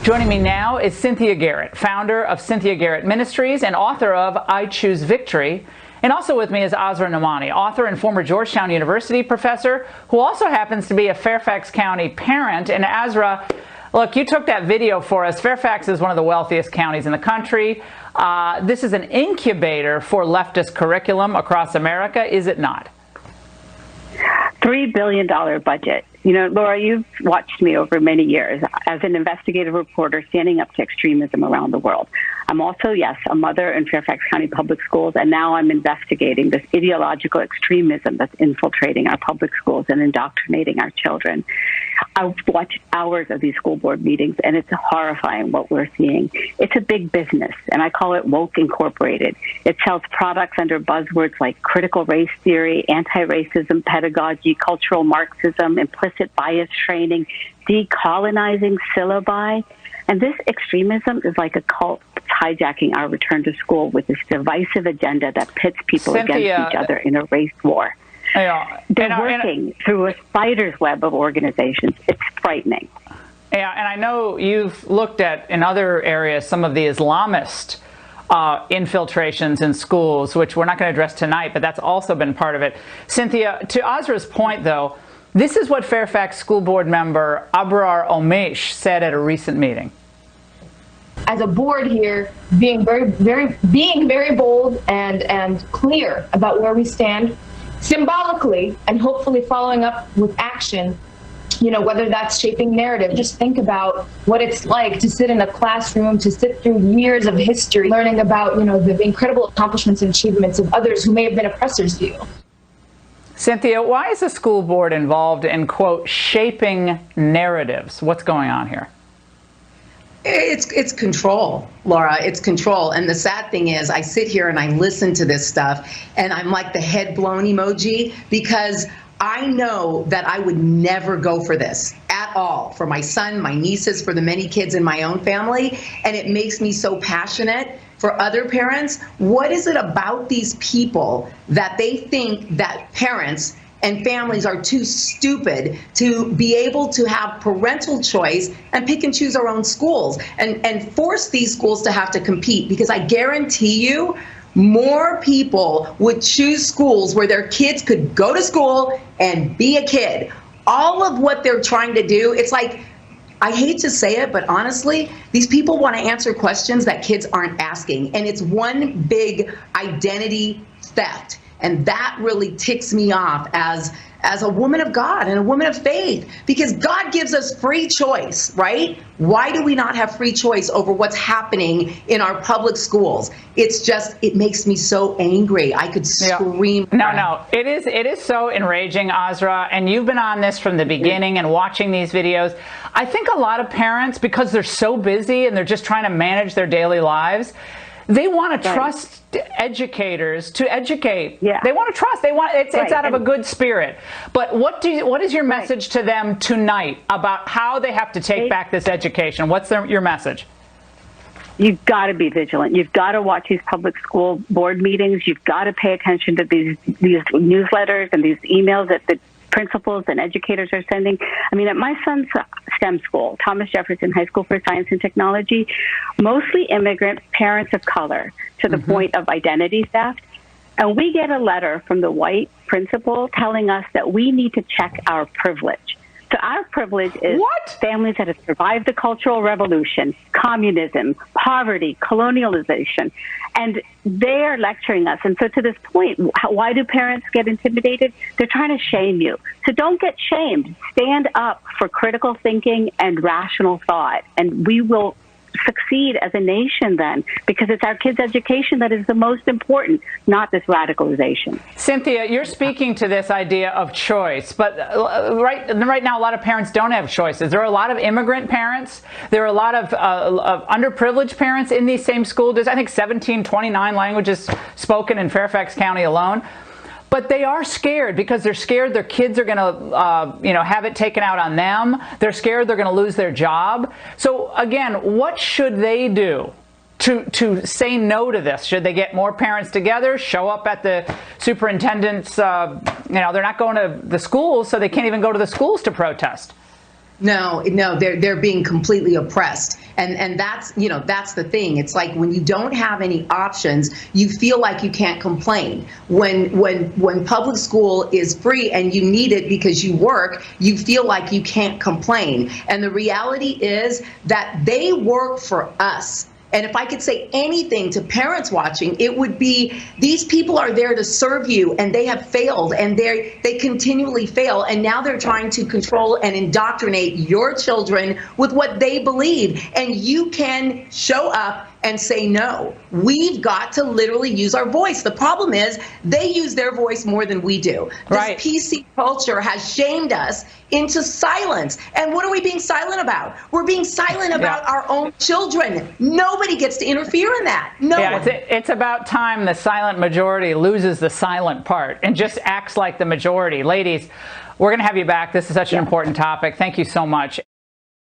Joining me now is Cynthia Garrett, founder of Cynthia Garrett Ministries and author of I Choose Victory. And also with me is Azra Nomani, author and former Georgetown University professor, who also happens to be a Fairfax County parent. And Azra, look, you took that video for us. Fairfax is one of the wealthiest counties in the country. This is an incubator for leftist curriculum across America, is it not? $3 billion budget. You know, Laura, you've watched me over many years as an investigative reporter standing up to extremism around the world. I'm also, yes, a mother in Fairfax County Public Schools, and now I'm investigating this ideological extremism that's infiltrating our public schools and indoctrinating our children. I've watched hours of these school board meetings, and it's horrifying what we're seeing. It's a big business, and I call it Woke Incorporated. It sells products under buzzwords like critical race theory, anti-racism pedagogy, cultural Marxism, implicit bias training, decolonizing syllabi. And this extremism is like a cult that's hijacking our return to school with this divisive agenda that pits people against each other in a race war. They're working through a spider's web of organizations. It's frightening. Yeah, and I know you've looked at, in other areas, some of the Islamist infiltrations in schools, which we're not going to address tonight, but that's also been part of it. Cynthia, to Azra's point, though, this is what Fairfax School Board member Abrar Omesh said at a recent meeting. As a board here, being very bold and clear about where we stand, symbolically and hopefully following up with action, you know, whether that's shaping narrative. Just think about what it's like to sit in a classroom, to sit through years of history, learning about, you know, the incredible accomplishments and achievements of others who may have been oppressors to you. Cynthia, why is the school board involved in, quote, shaping narratives? What's going on here? It's control, Laura. It's control. And the sad thing is, I sit here and I listen to this stuff and I'm like the head blown emoji, because I know that I would never go for this at all, for my son, my nieces, for the many kids in my own family. And it makes me so passionate for other parents. What is it about these people that they think that parents and families are too stupid to be able to have parental choice and pick and choose our own schools and force these schools to have to compete? Because I guarantee you, more people would choose schools where their kids could go to school and be a kid. All of what they're trying to do, it's like, I hate to say it, but honestly, these people want to answer questions that kids aren't asking. And it's one big identity theft. And that really ticks me off as a woman of God and a woman of faith, because God gives us free choice, right? Why do we not have free choice over what's happening in our public schools? It's just, it makes me so angry. I could scream. No, it is so enraging, Azra, and you've been on this from the beginning and watching these videos. I think a lot of parents, because they're so busy and they're just trying to manage their daily lives, they want to trust educators to educate. Yeah. They want to trust. They want it's out of a good spirit. But what is your message to them tonight about how they have to take back this education? What's your message? You've got to be vigilant. You've got to watch these public school board meetings. You've got to pay attention to these newsletters and these emails that the principals and educators are sending. I mean, at my son's STEM school, Thomas Jefferson High School for Science and Technology, mostly immigrant parents of color, to the point of identity theft. And we get a letter from the white principal telling us that we need to check our privilege. So our privilege is families that have survived the Cultural Revolution, communism, poverty, colonialization, and they are lecturing us. And so to this point, why do parents get intimidated? They're trying to shame you. So don't get shamed. Stand up for critical thinking and rational thought, and we will succeed as a nation then, because it's our kids' education that is the most important, not this radicalization. Cynthia, you're speaking to this idea of choice, but right now a lot of parents don't have choices. There are a lot of immigrant parents. There are a lot of underprivileged parents in these same schools. There's, I think, 1729 languages spoken in Fairfax County alone. But they are scared because they're scared their kids are going to, have it taken out on them. They're scared they're going to lose their job. So again, what should they do to say no to this? Should they get more parents together, show up at the superintendent's, they're not going to the schools, so they can't even go to the schools to protest? No, they're being completely oppressed. And that's, that's the thing. It's like when you don't have any options, you feel like you can't complain. When public school is free and you need it because you work, you feel like you can't complain. And the reality is that they work for us. And if I could say anything to parents watching, it would be these people are there to serve you, and they have failed, and they continually fail. And now they're trying to control and indoctrinate your children with what they believe. And you can show up and say no. We've got to literally use our voice. The problem is they use their voice more than we do. Right. This PC culture has shamed us into silence. And what are we being silent about? We're being silent about our own children. Nobody gets to interfere in that. No one. It's about time the silent majority loses the silent part and just acts like the majority. Ladies, we're going to have you back. This is such an important topic. Thank you so much.